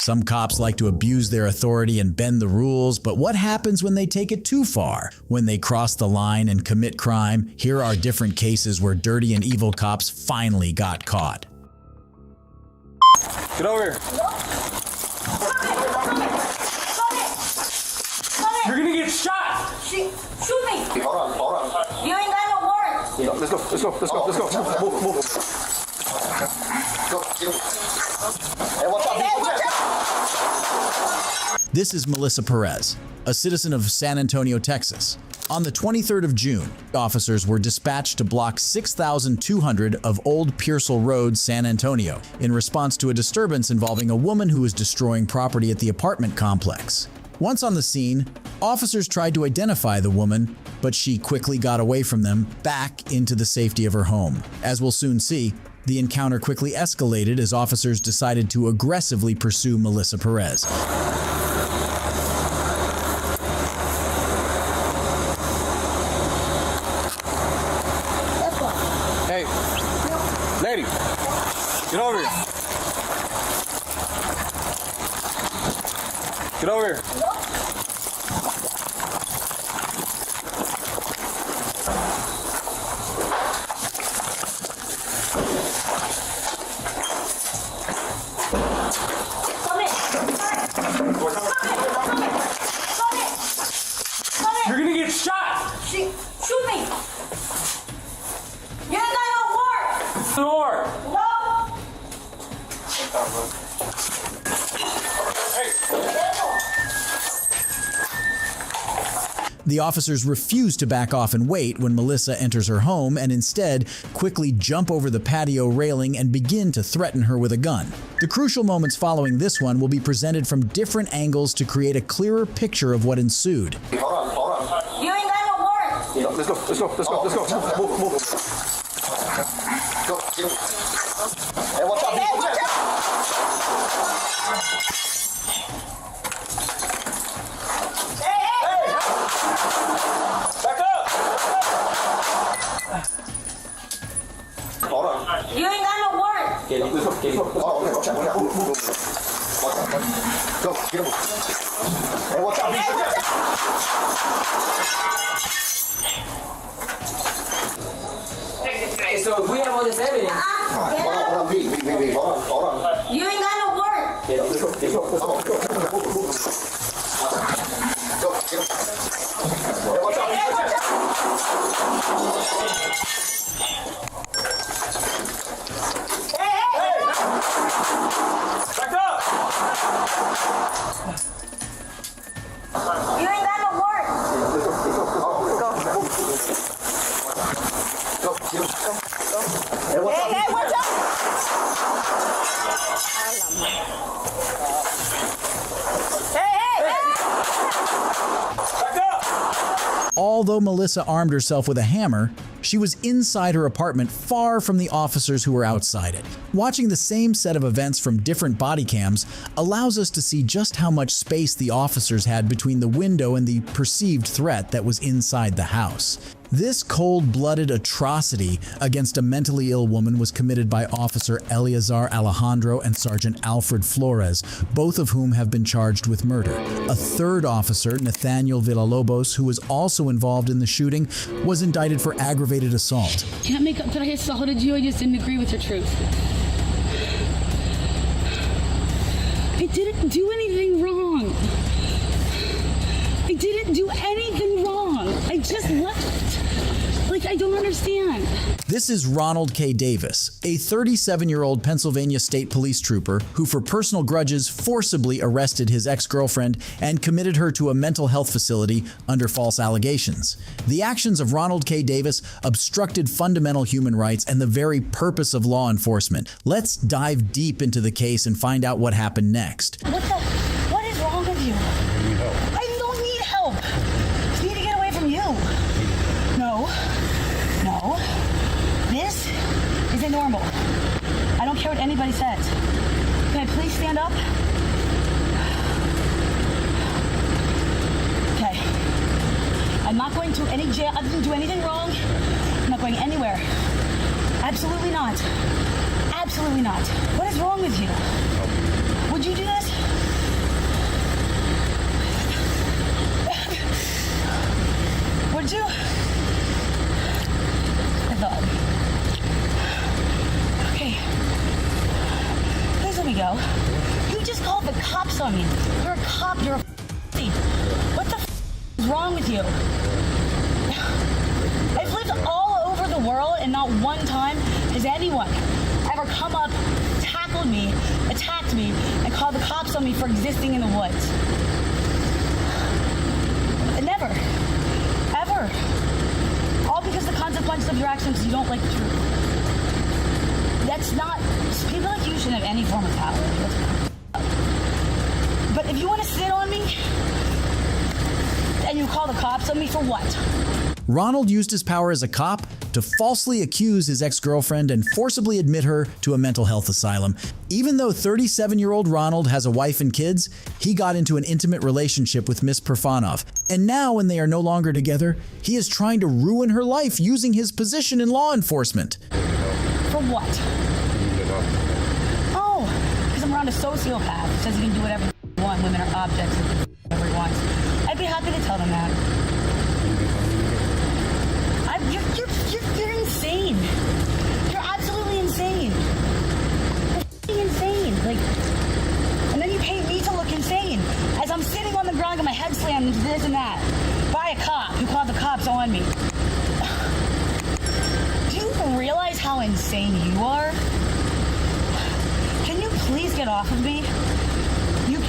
Some cops like to abuse their authority and bend the rules, but what happens when they take it too far? When they cross the line and commit crime? Here are different cases where dirty and evil cops finally got caught. Get over here. You're gonna get shot! Shoot me! Hold on. You ain't got no warrant! Yeah, let's go. Move. Go. Hey, watch out. This is Melissa Perez, a citizen of San Antonio, Texas. On the 23rd of June, officers were dispatched to block 6,200 of Old Pearsall Road, San Antonio, in response to a disturbance involving a woman who was destroying property at the apartment complex. Once on the scene, officers tried to identify the woman, but she quickly got away from them back into the safety of her home. As we'll soon see, the encounter quickly escalated as officers decided to aggressively pursue Melissa Perez. Hey, lady, get over here. Get over here. You're gonna get shot! Shoot me! You ain't got no warrant! Door! No! The officers refuse to back off and wait when Melissa enters her home and instead quickly jump over the patio railing and begin to threaten her with a gun. The crucial moments following this one will be presented from different angles to create a clearer picture of what ensued. Hold on. You ain't got no warrant! Yeah, let's go. Move. Go. Hey, watch out. Back up! Hold on. You ain't got no warrant! Get him. Let's go. Watch out. Move. Go. Get him. Hey, watch out. Hey, so if we have all this evidence. Hold on. Hold on. You ain't got no warrant! Let's go. Go. Get him. Hey, watch out. Back up! You ain't got no warrant! Hey, watch out. Hey, watch out! Hey! Back up! Although Melissa armed herself with a hammer, she was inside her apartment, far from the officers who were outside it. Watching the same set of events from different body cams allows us to see just how much space the officers had between the window and the perceived threat that was inside the house. This cold-blooded atrocity against a mentally ill woman was committed by Officer Eleazar Alejandro and Sergeant Alfred Flores, both of whom have been charged with murder. A third officer, Nathaniel Villalobos, who was also involved in the shooting, was indicted for aggravated assault. Can't make up that I assaulted you. I just didn't agree with your truth. I didn't do anything wrong. I didn't do anything wrong. I just left. Like, I don't understand. This is Ronald K. Davis, a 37-year-old Pennsylvania State Police trooper who, for personal grudges, forcibly arrested his ex-girlfriend and committed her to a mental health facility under false allegations. The actions of Ronald K. Davis obstructed fundamental human rights and the very purpose of law enforcement. Let's dive deep into the case and find out what happened next. What is wrong with you? I don't need help. I just need to get away from you. No. This isn't normal. I don't care what anybody says. Can I please stand up? Okay. I'm not going to any jail. I didn't do anything wrong. I'm not going anywhere. Absolutely not. Absolutely not. What is wrong with you? Would you do this? just called the cops on me. You're a cop. You're a what the is wrong with you? I've lived all over the world, and not one time has anyone ever come up, tackled me, attacked me, and called the cops on me for existing in the woods. Never. Ever. All because the consequences of your actions, you don't like the truth. That's not... People like you shouldn't have any form of power. But if you want to sit on me, and you call the cops on me, for what? Ronald used his power as a cop to falsely accuse his ex-girlfriend and forcibly admit her to a mental health asylum. Even though 37-year-old Ronald has a wife and kids, he got into an intimate relationship with Miss Perfanov. And now, when they are no longer together, he is trying to ruin her life using his position in law enforcement. For what? Oh, because I'm around a sociopath who says he can do whatever he wants. Women are objects and whatever he wants. I'd be happy to tell them that. You're insane. You're absolutely insane. You're insane. Like, and then you pay me to look insane as I'm sitting on the ground with my head slammed into this and that by a cop who called the cops on me. Do you realize how insane you are? Can you please get off of me? You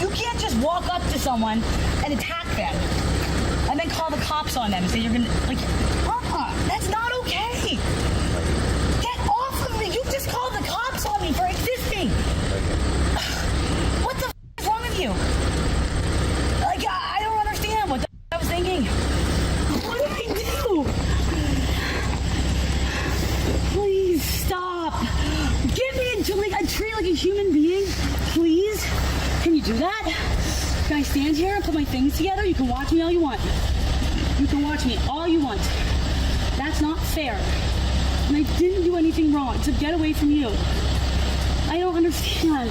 can't just walk up to someone and attack them and then call the cops on them and say you're gonna, like, that's not okay. Get off of me. You just called the cops on me for existing. What the is wrong with you? Like, I don't understand what the I was thinking. What did I do? Please stop. Get me into like a tree like a human being, please. Can you do that? Can I stand here and put my things together? You can watch me all you want. You can watch me all you want. That's not fair. And I didn't do anything wrong to get away from you. I don't understand.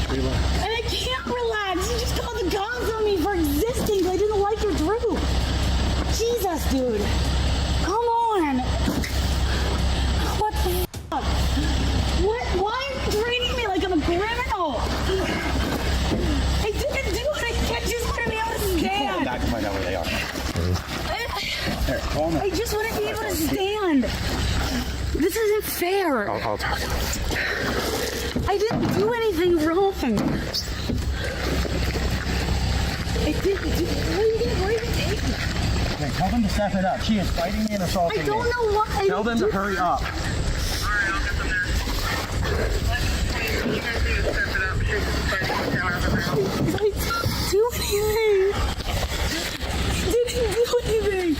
Relax. And I can't relax. You just called the cops on me for existing. I didn't like your truth. Jesus, dude. Come on. What the fuck? What? Why are you treating me like I'm a criminal? I didn't do anything. I just want to be able to stand. Back to find out where they are. I just want to be able to stand. This isn't fair. I'll talk to them. I didn't do anything wrong. I didn't do... Where are you taking me? Okay, tell them to step it up. She is fighting me and assaulting me. I don't know what I Tell them to hurry up. Alright, I'll get them there. You guys need to step it up. She's fighting with him out of the house. I didn't do anything. I didn't do anything.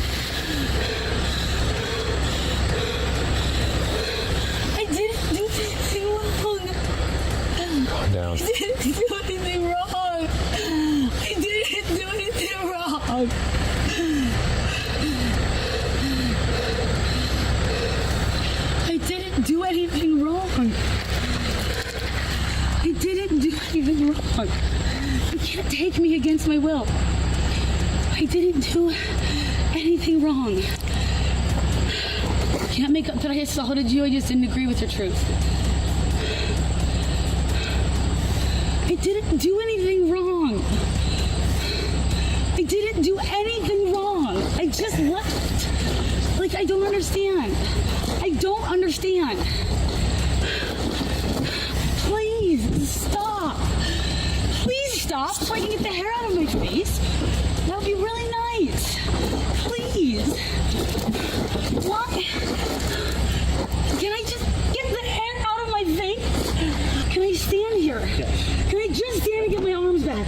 I didn't do anything wrong. Calm down. I didn't do anything wrong. I didn't do anything wrong. I didn't do anything wrong. I didn't do anything wrong. You can't take me against my will. I didn't do anything wrong. You can't make up that I assaulted you. I just didn't agree with your truth. I didn't do anything wrong. I didn't do anything wrong. I just left. Like, I don't understand. I don't understand. Please, stop. Please stop so I can get the hair out of my face. That would be really nice. Please. Why? Can I just get the hair out of my face? Can I stand here? Can I just stand and get my arms back?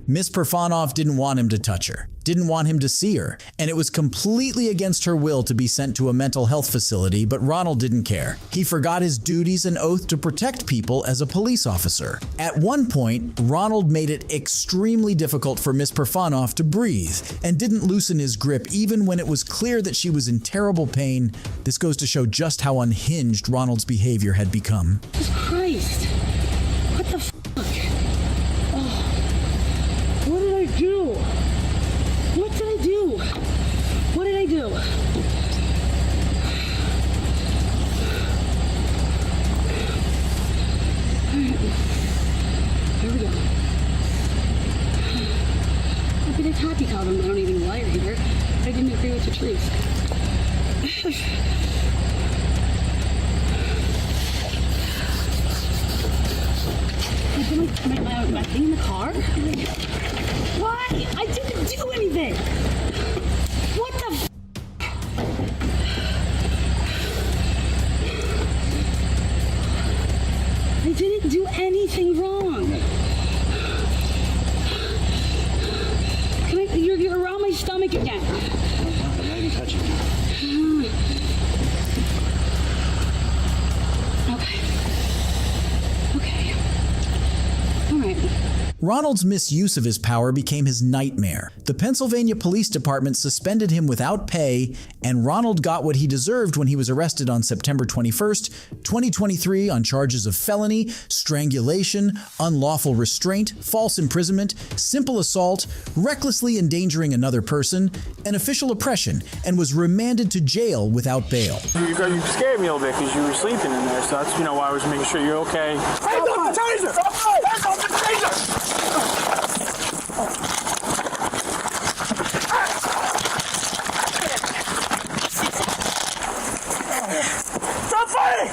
Miss Perfanov didn't want him to touch her, didn't want him to see her, and it was completely against her will to be sent to a mental health facility, but Ronald didn't care. He forgot his duties and oath to protect people as a police officer. At one point, Ronald made it extremely difficult for Miss Perfanov to breathe and didn't loosen his grip even when it was clear that she was in terrible pain. This goes to show just how unhinged Ronald's behavior had become. Jesus Christ. What the fuck? What did I do? What did I do? What did I do? can tell them I don't even lie either. I didn't agree with the truth. My thing in the car? Why? I didn't do anything. What the f? I didn't do anything wrong. You're around my stomach again. I'm not even touching you. Okay. All right. Ronald's misuse of his power became his nightmare. The Pennsylvania Police Department suspended him without pay, and Ronald got what he deserved when he was arrested on September 21st, 2023 on charges of felony, strangulation, unlawful restraint, false imprisonment, simple assault, recklessly endangering another person, and official oppression, and was remanded to jail without bail. You scared me a little bit because you were sleeping in there, so that's why I was making sure you're okay. Hands off the taser! Hands off the taser! Stop fighting!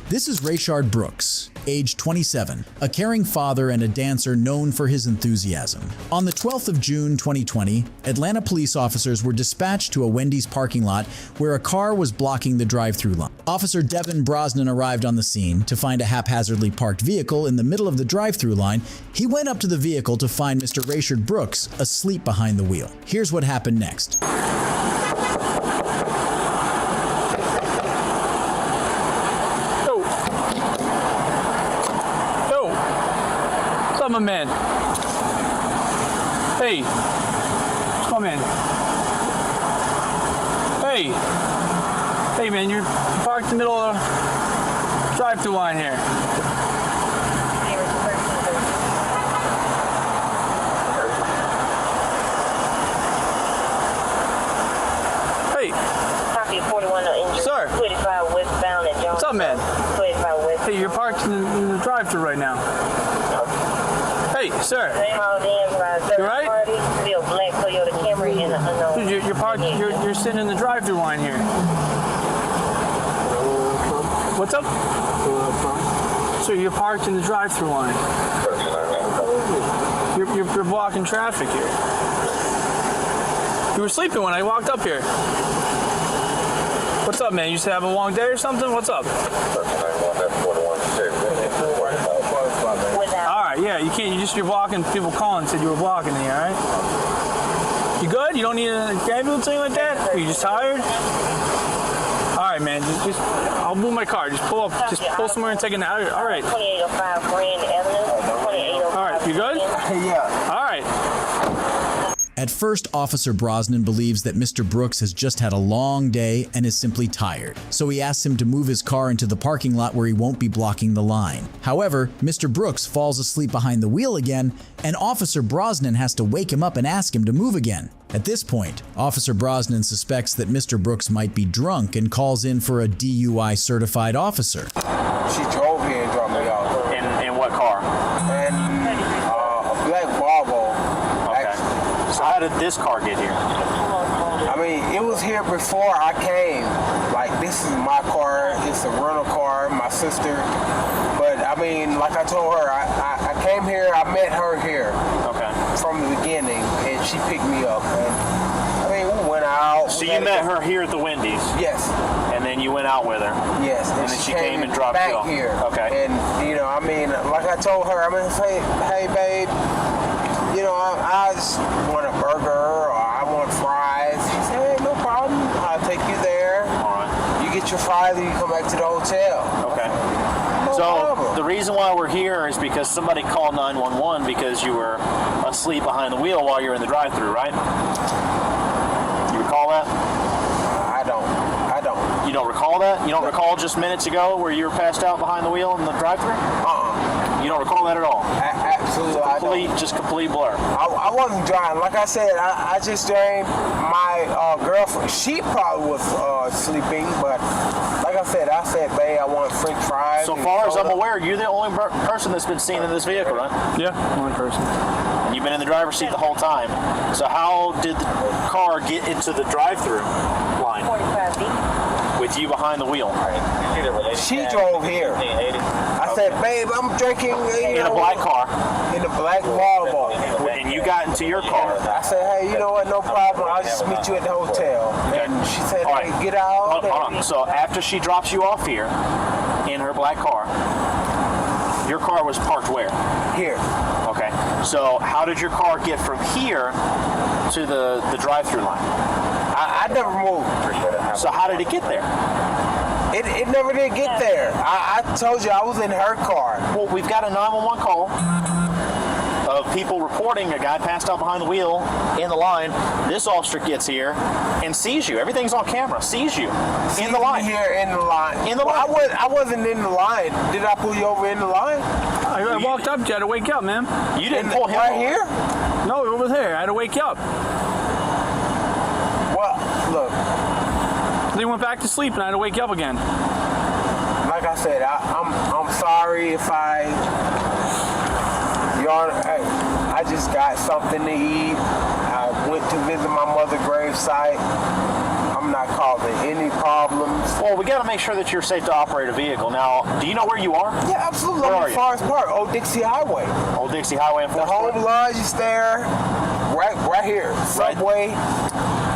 This is Rayshard Brooks, age 27, a caring father and a dancer known for his enthusiasm. On the 12th of June 2020, Atlanta police officers were dispatched to a Wendy's parking lot where a car was blocking the drive-through line. Officer Devin Brosnan arrived on the scene to find a haphazardly parked vehicle in the middle of the drive-through line. He went up to the vehicle to find Mr. Rayshard Brooks asleep behind the wheel. Here's what happened next. My man. Hey. Come in. Hey. Hey, man, you're parked in the middle of the drive-thru line here. Hey. Copy 41 injured. Sir. 25 westbound at Jones. What's up, man? 25 west. Hey, you're parked in the drive-thru right now. Hey, sir. You right? Still black Toyota Camry in the unknown. Dude, you're parked. You're sitting in the drive-thru line here. What's up? So you're parked in the drive-thru line. You're blocking traffic here. You were sleeping when I walked up here. What's up, man? You used to have a long day or something? What's up? Yeah, you can't. You're blocking. People calling said you were blocking me. All right. You good? You don't need a ambulance or anything like that? Are you just tired? All right, man. Just I'll move my car. Just pull up. Just pull somewhere and take a nap. All right. 2805 Grand Avenue. 2805. All right. You good? Yeah. All right. At first, Officer Brosnan believes that Mr. Brooks has just had a long day and is simply tired, so he asks him to move his car into the parking lot where he won't be blocking the line. However, Mr. Brooks falls asleep behind the wheel again, and Officer Brosnan has to wake him up and ask him to move again. At this point, Officer Brosnan suspects that Mr. Brooks might be drunk and calls in for a DUI certified officer. She drove here and dropped me off. In what car? And a black Volvo. So how did this car get here? I mean, it was here before I came. Like, this is my car. It's a rental car, my sister. But, I mean, like I told her, I came here, I met her here. Okay. From the beginning, and she picked me up. And, I mean, we went out. So you met her here at the Wendy's? Yes. And then you went out with her? Yes. And then she came and dropped back you off? Here. Okay. And, you know, I mean, like I told her, I mean, hey, babe, you know, I just want a burger or I want fries. She said, hey, no problem. I'll take you there. All right. You get your fries and you come back to the hotel. Okay. No problem. The reason why we're here is because somebody called 911 because you were asleep behind the wheel while you were in the drive-thru, right? You recall that? I don't. You don't recall that? You don't recall just minutes ago where you were passed out behind the wheel in the drive-thru? Uh-uh. You don't recall that at all? Absolutely, I don't. Just complete blur. I wasn't driving. Like I said, I just drained my girlfriend. She probably was sleeping, but like I said, babe, I want French fries. So far as I'm aware, you're the only person that's been seen in this vehicle, right? Yeah, only person. You've been in the driver's seat the whole time. So how did the car get into the drive-through line? With you behind the wheel. She drove here. I said, babe, I'm drinking in a black car. In a black Volvo. And you got into your car. I said, hey, you know what? No problem. I'll just meet you at the hotel. And she said, hey, get out. Hold on. So after she drops you off here in her black car, your car was parked where? Here. Okay. So how did your car get from here to the drive-through line? I never moved. So how did it get there? It never did get there. I told you I was in her car. Well, we've got a 911 call of people reporting a guy passed out behind the wheel in the line. This officer gets here and sees you. Everything's on camera. Sees you in the line. Here in the line. In the line. I wasn't in the line. Did I pull you over in the line? I walked up to you. I had to wake you up, man. You didn't pull him right over. Here? No, over there. I had to wake you up. Well, look. They went back to sleep and I had to wake you up again. Like I said, I'm sorry if I just got something to eat. I went to visit my mother's gravesite. I'm not causing any problems. Well, we got to make sure that you're safe to operate a vehicle. Now, do you know where you are? Yeah, absolutely. Where I'm are in you? Forest Park, Old Dixie Highway. Old Dixie Highway in The Forest Park? home lodge is there, right here. Subway.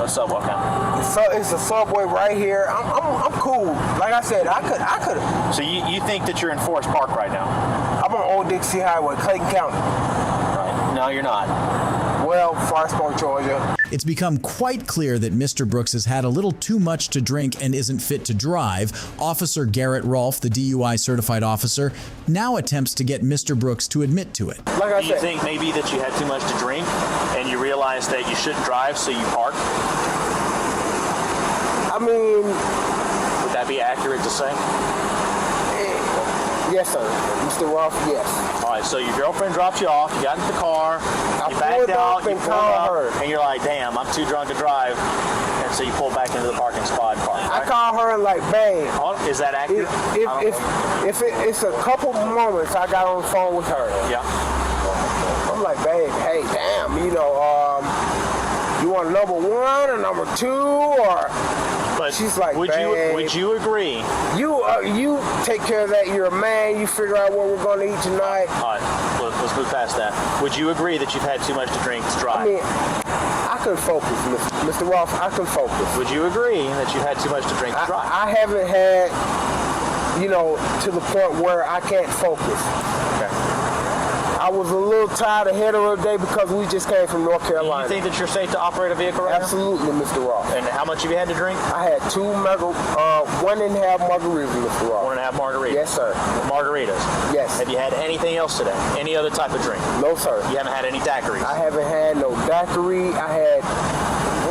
A Subway, okay. So it's a Subway right here. I'm cool. Like I said, I could. So you think that you're in Forest Park right now? I'm on Old Dixie Highway, Clayton County. Right. No, you're not. Well, Forest Park, Georgia. It's become quite clear that Mr. Brooks has had a little too much to drink and isn't fit to drive. Officer Garrett Rolfe, the DUI certified officer, now attempts to get Mr. Brooks to admit to it. Like I Do you said, think maybe that you had too much to drink and you realized that you shouldn't drive, so you parked? I mean, Would that be accurate to say? yes, sir. Mr. Rolfe, yes. All right, so your girlfriend dropped you off, you got into the car, you backed pulled out, up you and pulled called up, her. and you're like, damn, I'm too drunk to drive. And so you pull back into the parking spot and park, I right? call her and like, babe. Is that accurate? If it's a couple moments, I got on the phone with her. Yeah. I'm like, babe, hey, damn, you want number one or number two or? But she's like, would you agree? You take care of that. You're a man. You figure out what we're going to eat tonight. All right, let's move past that. Would you agree that you've had too much to drink to drive? I mean, I can focus, Mr. Rolfe. I can focus. Would you agree that you've had too much to drink to drive? I haven't had, to the point where I can't focus. Okay. I was a little tired ahead of the day because we just came from North Carolina. You think that you're safe to operate a vehicle right Absolutely, Mr. Rolfe. now? And how much have you had to drink? I had 1.5 margaritas, Mr. Rolfe. 1.5 margaritas? Yes, sir. Margaritas? Yes. Have you had anything else today? Any other type of drink? No, sir. You haven't had any daiquiris? I haven't had no daiquiri. I had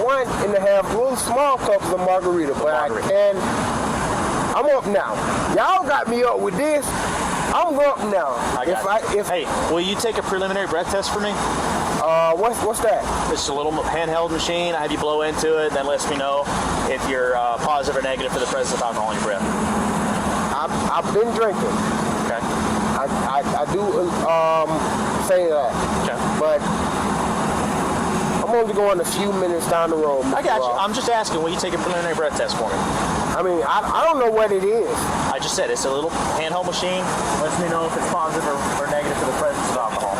1.5 little small cups of margarita, but I'm up now. Y'all got me up with this. I'm up now. Hey, will you take a preliminary breath test for me? What's that? It's a little handheld machine. I have you blow into it. That lets me know if you're positive or negative for the presence of alcohol in your breath. I've been drinking. Okay. I do say that. Okay. But I'm only going a few minutes down the road. I got you. I'm just asking, will you take a preliminary breath test for me? I mean, I don't know what it is. I just said it's a little handheld machine. Lets me know if it's positive or negative for the presence of alcohol.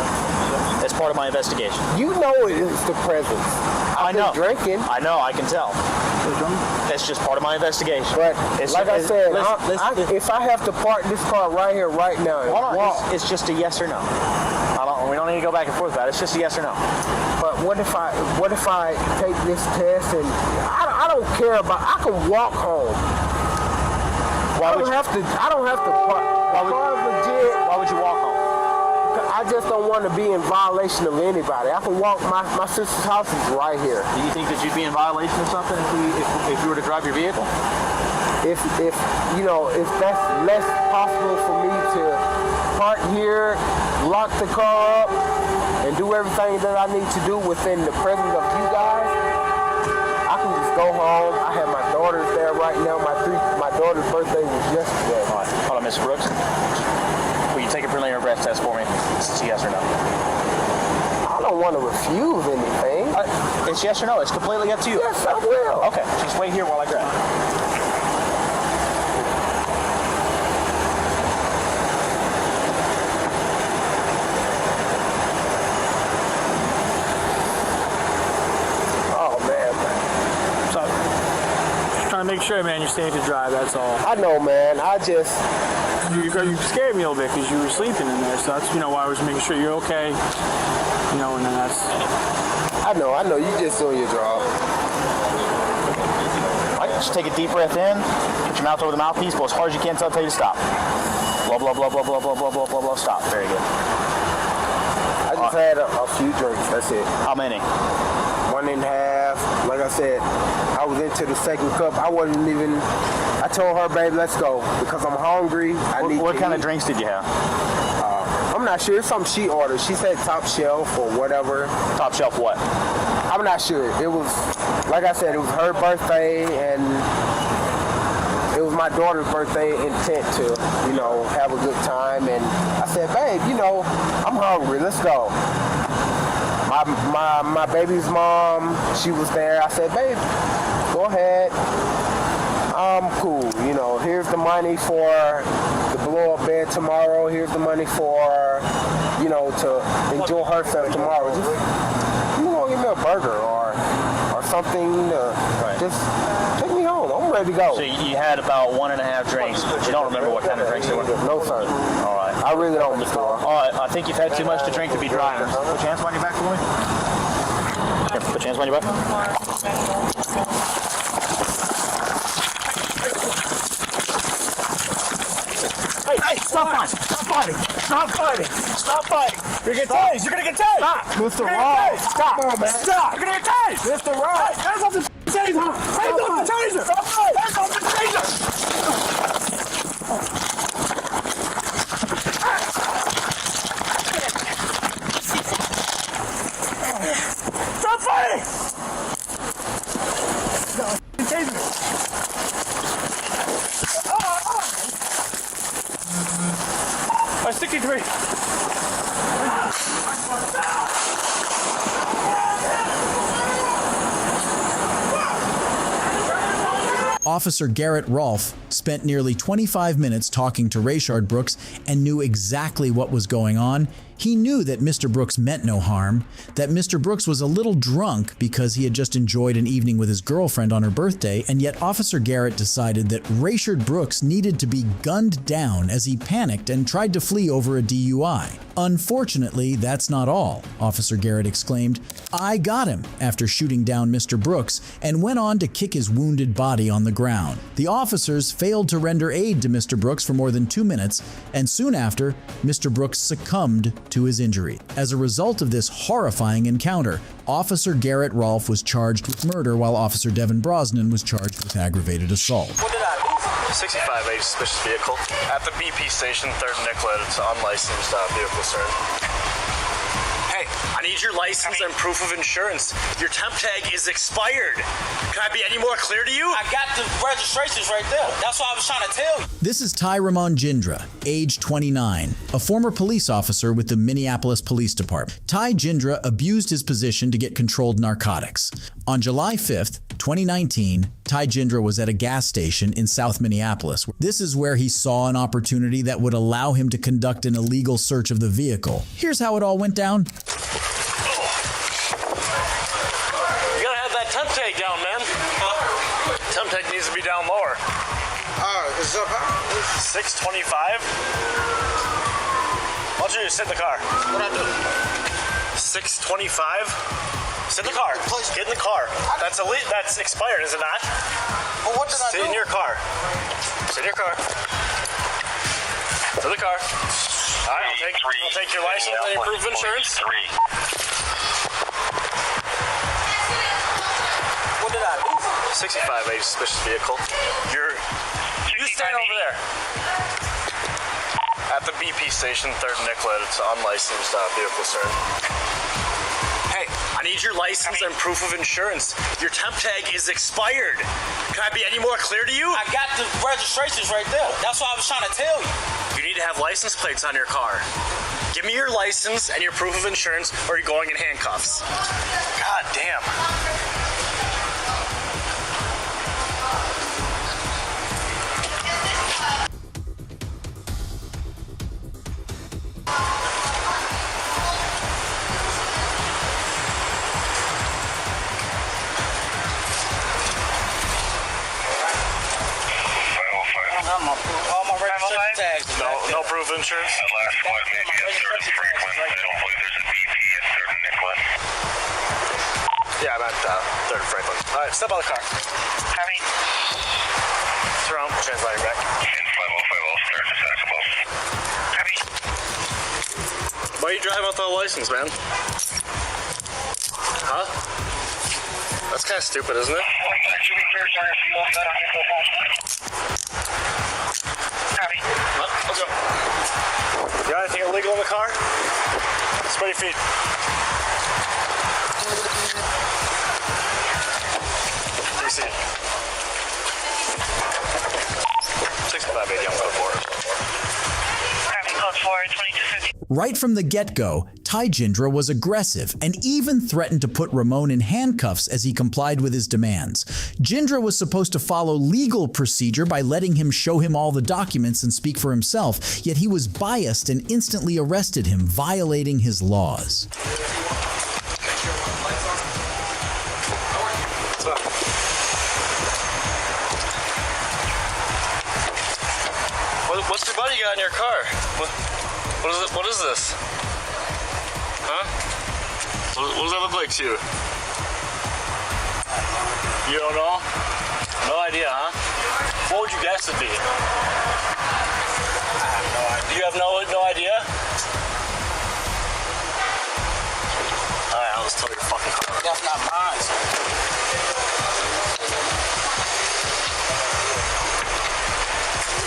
It's part of my investigation. You know it is the presence. I know. Drinking. I know. I can tell. It's just part of my investigation. But it's like I said, listen, if I have to park this car right here, right now, and hold on. walk, It's just a yes or no. We don't need to go back and forth about it. It's just a yes or no. But what if I take this test and I don't care about? I can walk home. I don't have to park. Why would you walk home? I just don't want to be in violation of anybody. I can walk. My sister's house is right here. Do you think that you'd be in violation of something if you were to drive your vehicle? if you know, if that's less possible for me to park here, lock the car up, and do everything that I need to do within the presence of you guys, I can just go home. I have my daughters there right now. My daughter's birthday was yesterday. All right. Hold on, Mr. Brooks. Will you take a preliminary breath test for me? It's yes or no. I don't want to refuse anything. It's yes or no. It's completely up to you. Yes, I will. Okay, just wait here while I grab it. Make sure, man, you're safe to drive. That's all. I know, man. I just you scared me a little bit because you were sleeping in there. So that's why I was making sure you're okay. And then that's. I know. You just doing your job. All right, just take a deep breath in. Put your mouth over the mouthpiece. Blow as hard as you can until I tell you to stop. Blah blah blah blah blah blah blah blah blah blah. Stop. Very good. I just had a few drinks. That's it. How many? 1.5. Like I said, I was into the second cup. I told her, babe, let's go because I'm hungry. What kind of drinks did you have? I'm not sure. It's something she ordered. She said top shelf or whatever. Top shelf what? I'm not sure. It was, like I said, it was her birthday and it was my daughter's birthday intent to, have a good time. And I said, babe, I'm hungry. Let's go. My baby's mom, she was there. I said, babe, go ahead. I'm cool. Here's the money for the blow-up bed tomorrow. Here's the money for, to enjoy herself tomorrow. Just, give me a burger or something. Just take me home. I'm ready to go. So you had about 1.5 drinks, but you don't remember what kind of drinks they were? No, sir. All right. I really don't, Mr. All right. I think you've had too much to drink to be driving. Put your hands behind your back for me. Here, put your hands behind your back. Hey, stop fighting. You're gonna get tased. Stop. Mr. Ross. Stop. Come on, man. Stop. You're gonna get tased. Mr. Ross. Hands off the taser. Hands off the taser. Hands off the taser. Stop fighting. Taser me. I 63. Officer Garrett Rolfe spent nearly 25 minutes talking to Rayshard Brooks and knew exactly what was going on. He knew that Mr. Brooks meant no harm, that Mr. Brooks was a little drunk because he had just enjoyed an evening with his girlfriend on her birthday, and yet Officer Garrett decided that Rayshard Brooks needed to be gunned down as he panicked and tried to flee over a DUI. Unfortunately, that's not all. Officer Garrett exclaimed, "I got him," after shooting down Mr. Brooks, and went on to kick his wounded body on the ground. The officers failed to render aid to Mr. Brooks for more than 2 minutes, and soon after, Mr. Brooks succumbed to his injury. As a result of this horrifying encounter, Officer Garrett Rolfe was charged with murder while Officer Devin Brosnan was charged with aggravated assault. What did I do? 65A suspicious vehicle. At the BP station, 3rd Nicollet. It's an unlicensed vehicle, sir. Hey, I need your license and proof of insurance. Your temp tag is expired. Can I be any more clear to you? I got the registrations right there. That's what I was trying to tell you. This is Ty Ramon Jindra, age 29, a former police officer with the Minneapolis Police Department. Ty Jindra abused his position to get controlled narcotics. On July 5th, 2019, Ty Jindra was at a gas station in South Minneapolis. This is where he saw an opportunity that would allow him to conduct an illegal search of the vehicle. Here's how it all went down. You gotta have that temp tag down, man. Temp tag needs to be down lower. Is it up high? 625. Why don't you just sit in the car? What'd I do? 625. Sit in the car. Get in the car. That's expired, is it not? Well, what did I do? Sit in your car. Sit in your car. To the car. All right, I'll take your license and your proof of insurance. What did I do? 65A suspicious vehicle. there. At the BP station, 3rd Nicollet. It's an unlicensed vehicle, sir. Hey, I need your license and proof of insurance. Your temp tag is expired. Can I be any more clear to you? I got the registrations right there. That's what I was trying to tell you. You need to have license plates on your car. Give me your license and your proof of insurance, or you're going in handcuffs. God damn. All my registration tags. No proof of insurance? Last flight may be at 3rd and Franklin. I don't believe there's a BP at 3rd and Nicollet. Yeah, I'm at 3rd and Franklin. All right, step out of the car. Heavy. Turn around, translate your back. In 5050, start to Saxable. Heavy. Why are you driving without a license, man? Huh? That's kind of stupid, isn't it? Should we clear tire fuel set on your phone? Heavy. Let's go. You got anything illegal in the car? Spread your feet. DC. 6580 on code 4. Heavy, code 4, 2250. Right from the get-go, Jindra was aggressive and even threatened to put Ramon in handcuffs as he complied with his demands. Jindra was supposed to follow legal procedure by letting him show him all the documents and speak for himself, yet he was biased and instantly arrested him, violating his laws. What's your buddy got in your car? What is it? What is this? Huh? What does that look like to you? You don't know? No idea, huh? What would you guess it be? I have no idea. You have no idea? Alright, I'll just tell your fucking car. That's not mine.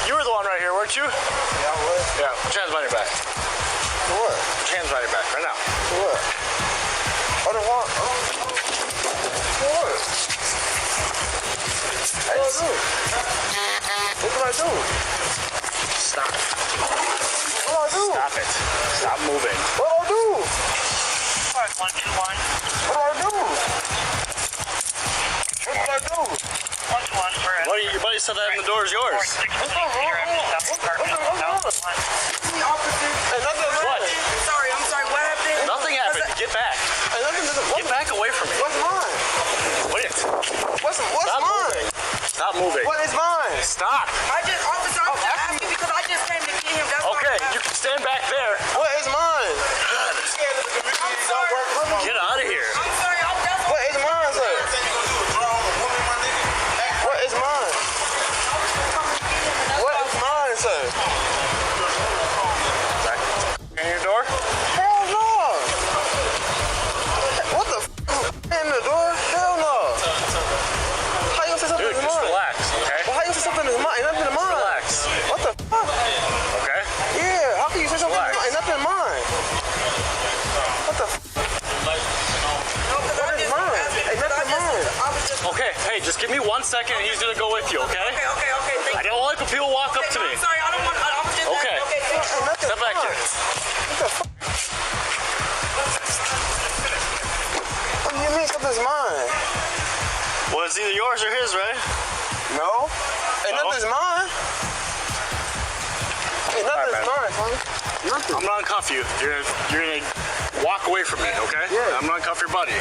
You were the one right here, weren't you? Yeah, I was. Yeah, put your hands behind your back. For what? Put your hands behind your back, right now. For what? I don't want. For what? What do I do? What can I do? Stop. What do I do? Stop it. Stop moving. What do I do? 121. What do I do? What do I do? 121 for it. Buddy, your buddy said that the door is yours. What's wrong? What? Sorry, I'm sorry. What happened? Nothing happened. Get back. Get back away from me. What's mine? Wait. What's Stop mine? moving. Stop moving. What is mine? Stop. Officer, I'm just asking because I just came to get him. That's Okay, you can stand back there. What is mine? Get out of here. I'm sorry. What is mine, sir? What is mine? What is mine, sir? In your door? Hell no! What the f*** in the door? Hell no! How you gonna say something Dude, is just mine? relax, okay? Well, how you gonna say something is mine? Ain't nothing is mine. Relax. What the f***? Okay? Yeah, how can you say something is Relax. mine? Ain't nothing mine. What the f***? What is mine? Ain't nothing mine. Okay, hey, just give me 1 second and he's gonna go with you, okay? Okay. I don't like when people walk up to me. I'm sorry. I don't want. I was just Okay. Ain't nothing Step back mine. here. What the f***? What do you mean something's mine? Well, it's either yours or his, right? No. Ain't No? nothing's mine. Ain't nothing's man. mine, son. Nothing. I'm gonna uncuff you. You're gonna walk away from me, okay? Yeah. I'm gonna uncuff your buddy.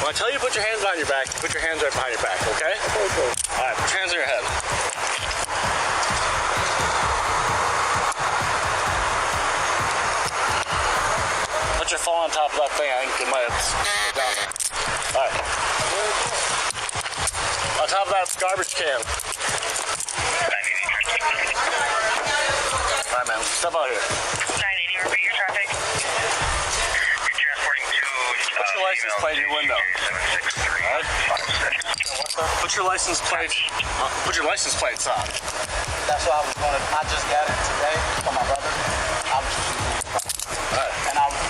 When I tell you to put your hands behind your back, put your hands right behind your back, okay? Okay. All right, put your hands on your head. Put your phone on top of that thing. I think it might have down there. All right. On top of that garbage can. All right, man. Step out here. 980, repeat your traffic. You're transporting to... What's your license plate in your window. Alright? Put your license plate. Put your license plates on. That's why I was going to. I just got it today for my brother.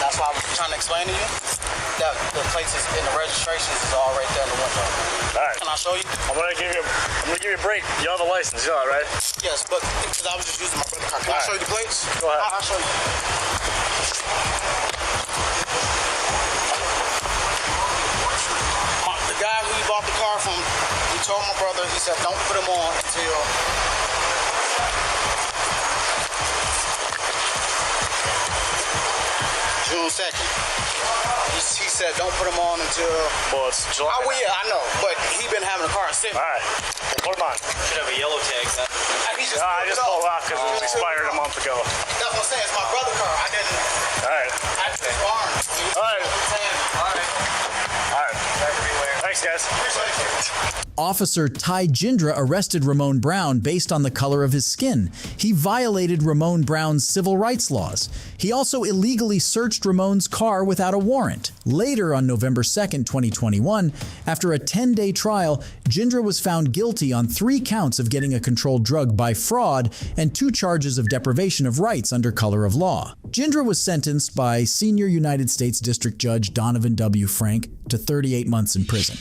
That's why I was trying to explain to you that the plates is in the registrations is all right there in the window. Alright. Can I show you? I'm gonna give you a break. You have a license, you know that, right? Yes, but because I was just using my brother's car. Can I show you the plates? Go ahead. I'll show you. The guy who you bought the car from, he told my brother, he said, don't put him on until June 2nd. He said, don't put him on until... Well, it's July. Oh, well, yeah, I know, but he been having a car since. Alright, put him on. Should have a yellow tag. I just pulled off because it was expired a month ago. That's what I'm saying. It's my brother's car. I didn't... Alright. I just barn. Alright. Alright. Alright. Thanks, guys. Officer Ty Jindra arrested Ramon Brown based on the color of his skin. He violated Ramon Brown's civil rights laws. He also illegally searched Ramon's car without a warrant. Later, on November 2nd, 2021, after a 10-day trial, Jindra was found guilty on 3 counts of getting a controlled drug by fraud and 2 charges of deprivation of rights under color of law. Jindra was sentenced by Senior United States District Judge Donovan W. Frank to 38 months in prison.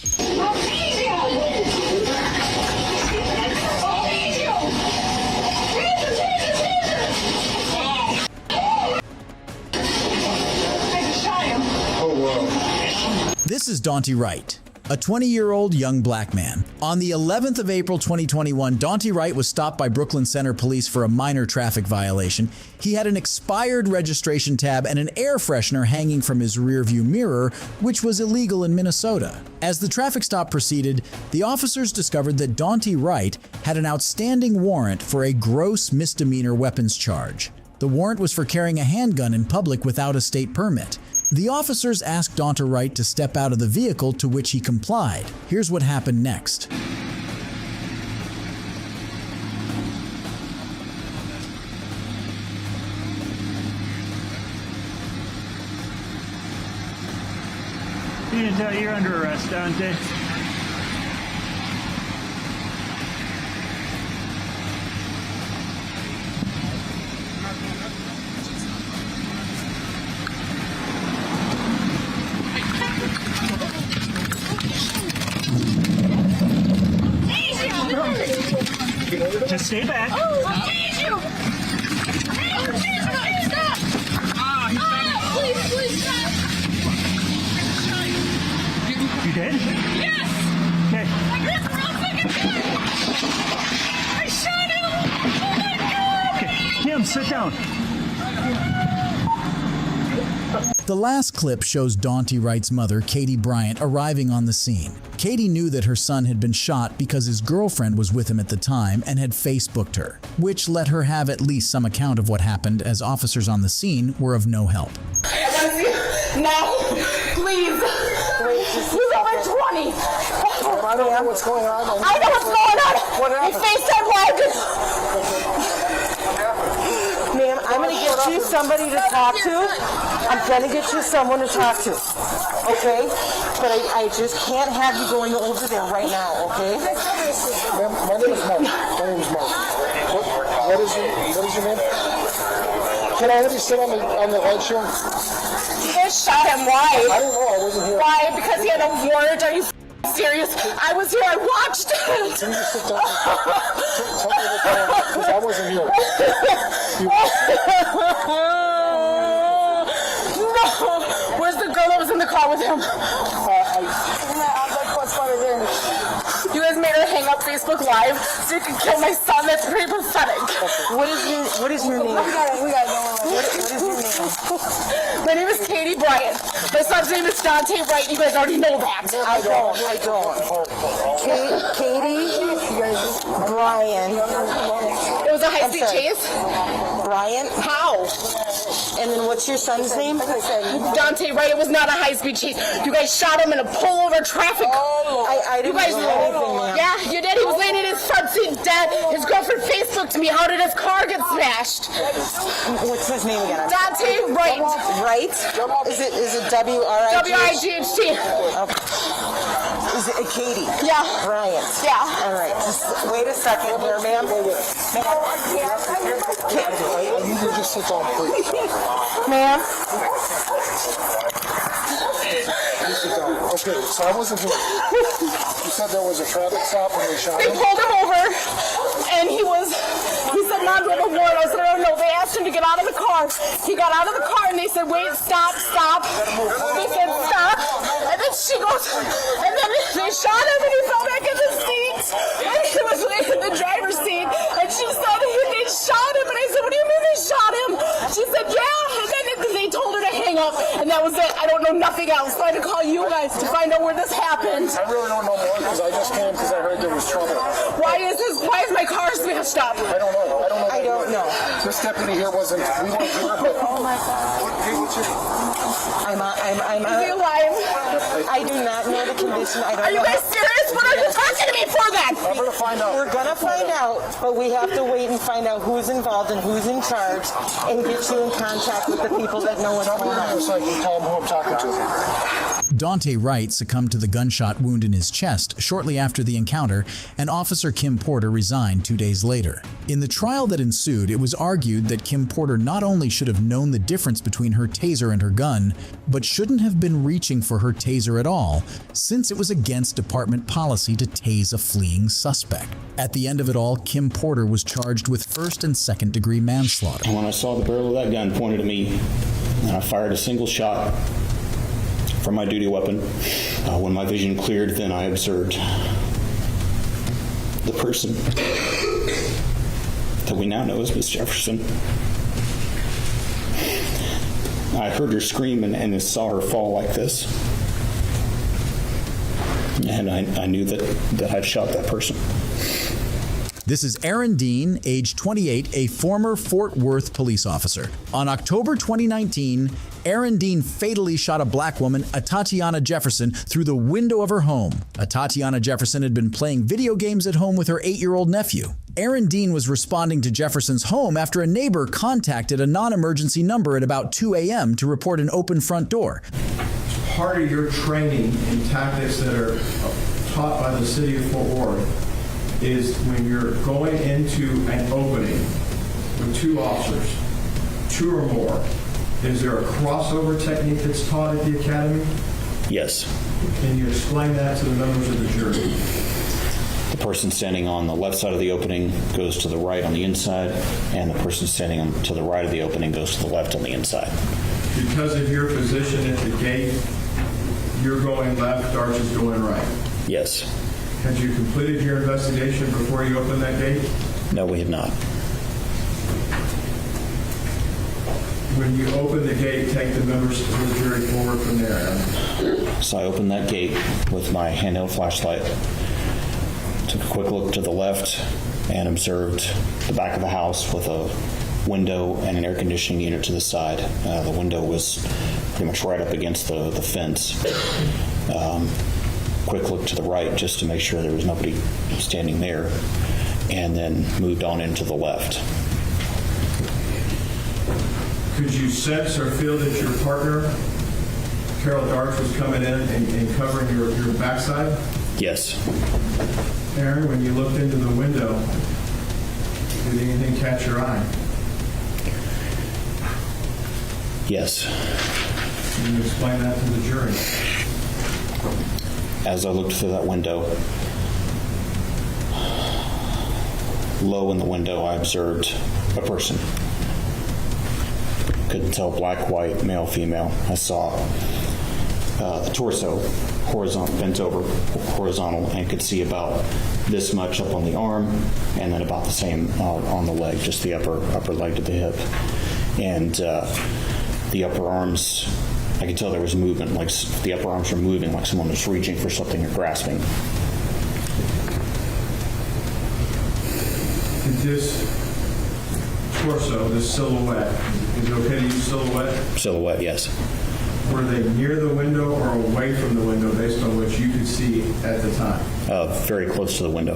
This is Daunte Wright, a 20-year-old young black man. On the 11th of April 2021, Daunte Wright was stopped by Brooklyn Center Police for a minor traffic violation. He had an expired registration tab and an air freshener hanging from his rearview mirror, which was illegal in Minnesota. As the traffic stop proceeded, the officers discovered that Daunte Wright had an outstanding warrant for a gross misdemeanor weapons charge. The warrant was for carrying a handgun in public without a state permit. The officers asked Daunte Wright to step out of the vehicle, to which he complied. Here's what happened next. You're under arrest, Daunte. Just stay back. Oh, I need you! Please stop! Please stop! You did? Yes! Okay. That's real fucking good! I shot him! Oh my god! Okay, Kim, sit down. The last clip shows Daunte Wright's mother, Katie Bryant, arriving on the scene. Katie knew that her son had been shot because his girlfriend was with him at the time and had Facebooked her, which let her have at least some account of what happened, as officers on the scene were of no help. No! Please! He's over 20! I don't know what's going on. I know what's going on! What happened? He FaceTime Ma'am, I'm going to get you somebody to talk to. I'm going to get you someone to talk to. Okay? But I just can't have you going over there right now, okay? Ma'am, my name is Mark. What is your name? Can I have you sit on the light show? You guys shot him. Why? I don't know. I wasn't here. Why? Because he had a warrant? Are you serious? I was here. I watched it. Can you just sit down? Tell me what's going on, because I wasn't here. No. Where's the girl that was in the car with him? You guys made her hang up Facebook Live so you can kill my son. That's pretty pathetic. What is your name? We got no. What is your name? My name is Katie Bryant. My son's name is Daunte Wright. You guys already know that. I don't. Katie Bryant. It was a high-speed chase? Brian? How? And then what's your son's name? Dante, right? It was not a high-speed chase. You guys shot him in a pull-over traffic. I didn't do anything, ma'am. Yeah, you did. He was laying in his front seat dead. His girlfriend Facebooked me. How did his car get smashed? What's his name again? Dante Wright. Wright? Is it W-R-I-G-H? W-I-G-H-T. Okay. Is it Katie? Yeah. Bryant. Yeah. All right. Just wait a second here, ma'am. I need you to just sit down, please. Ma'am? You sit down. Okay, so I wasn't here. You said there was a traffic stop when they shot They him? pulled him over, and he said non-verbal warrant. I said, oh no, they asked him to get out of the car. He got out of the car, and they said, wait, stop. They said, stop. And then she goes, and then they shot him, and he fell back in the seat. And he was laying in the driver's seat, and she said, they shot him. And I said, what do you mean they shot him? She said, yeah. And then they told her to hang up, and that was it. I don't know nothing else. So I had to call you guys to find out where this happened. I really don't know more because I just came because I heard there was trouble. Why is my car smashed up? I don't know. I don't know. This deputy here wasn't, we weren't here, but... Oh my God. I'm Is he alive? I do not know the condition. I don't Are you know. guys serious? What are you talking to me for then? I'm going to find out. We're going to find out, but we have to wait and find out who's involved and who's in charge and get you in contact with the people that know what's going on. So I can tell them who I'm talking to. Dante Wright succumbed to the gunshot wound in his chest shortly after the encounter, and Officer Kim Porter resigned 2 days later. In the trial that ensued, it was argued that Kim Porter not only should have known the difference between her taser and her gun, but shouldn't have been reaching for her taser at all, since it was against department policy to tase a fleeing suspect. At the end of it all, Kim Porter was charged with first and second-degree manslaughter. When I saw the barrel of that gun pointed at me, and I fired a single shot from my duty weapon. When my vision cleared, then I observed the person that we now know as Miss Jefferson. I heard her scream and saw her fall like this. And I knew that I'd shot that person. This is Aaron Dean, age 28, a former Fort Worth police officer. On October 2019, Aaron Dean fatally shot a black woman, Tatiana Jefferson, through the window of her home. Tatiana Jefferson had been playing video games at home with her 8-year-old nephew. Aaron Dean was responding to Jefferson's home after a neighbor contacted a non-emergency number at about 2 a.m. to report an open front door. Part of your training and tactics that are taught by the city of Fort Worth is when you're going into an opening with 2 officers, 2 or more, is there a crossover technique that's taught at the academy? Yes. Can you explain that to the members of the jury? The person standing on the left side of the opening goes to the right on the inside, and the person standing to the right of the opening goes to the left on the inside. Because of your position at the gate, you're going left, Arch is going right. Yes. Had you completed your investigation before you opened that gate? No, we have not. When you open the gate, take the members of the jury forward from there. So I opened that gate with my handheld flashlight, took a quick look to the left, and observed the back of the house with a window and an air conditioning unit to the side. The window was pretty much right up against the fence. Quick look to the right just to make sure there was nobody standing there, and then moved on into the left. Could you sense or feel that your partner, Carol Darch, was coming in and covering your backside? Yes. Aaron, when you looked into the window, did anything catch your eye? Yes. Can you explain that to the jury? As I looked through that window, low in the window, I observed a person. Couldn't tell black, white, male, female. I saw the torso bent over horizontal, and could see about this much up on the arm, and then about the same on the leg, just the upper leg to the hip. And the upper arms, I could tell there was movement, like the upper arms were moving, like someone was reaching for something or grasping. Did this torso, this silhouette, is it okay to use silhouette? Silhouette, yes. Were they near the window or away from the window based on what you could see at the time? Very close to the window.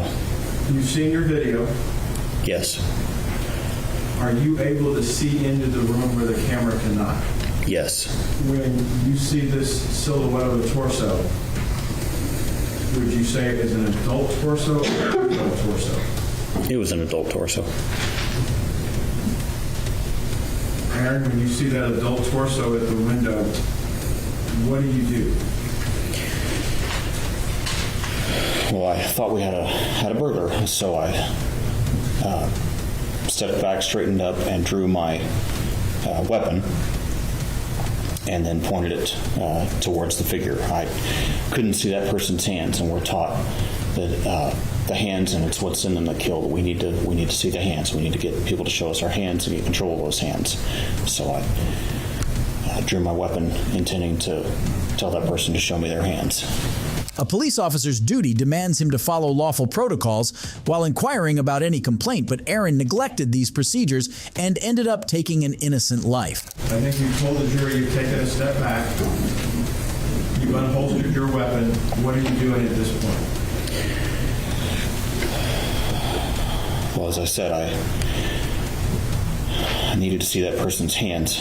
You've seen your video. Yes. Are you able to see into the room where the camera cannot? Yes. When you see this silhouette of the torso, would you say it is an adult torso or an adult torso? It was an adult torso. Aaron, when you see that adult torso at the window, what do you do? Well, I thought we had a burglar, so I stepped back, straightened up, and drew my weapon, and then pointed it towards the figure. I couldn't see that person's hands, and we're taught that the hands, and it's what's in them that kill. We need to see the hands. We need to get people to show us our hands and get control of those hands. So I drew my weapon, intending to tell that person to show me their hands. A police officer's duty demands him to follow lawful protocols while inquiring about any complaint, but Aaron neglected these procedures and ended up taking an innocent life. I think you told the jury you've taken a step back. You've unholstered your weapon. What are you doing at this point? Well, as I said, I needed to see that person's hands,